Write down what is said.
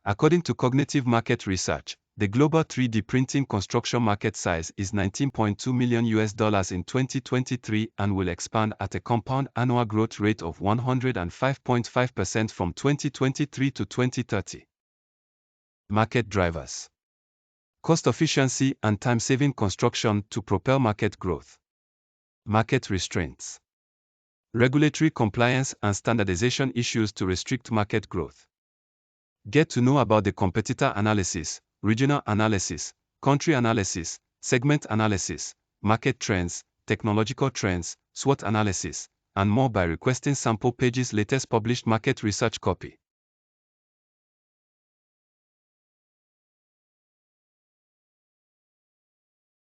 According to Cognitive Market Research, the global 3D printing construction market size is $19.2 million in 2023 and will expand at a compound annual growth rate of 105.5% from 2023 to 2030. Market drivers: cost efficiency and time-saving construction to propel market growth. Market restraints: regulatory compliance and standardization issues to restrict market growth. Get to know about the competitor analysis, regional analysis, country analysis, segment analysis, market trends, technological trends, SWOT analysis, and more by requesting sample pages latest published market research copy.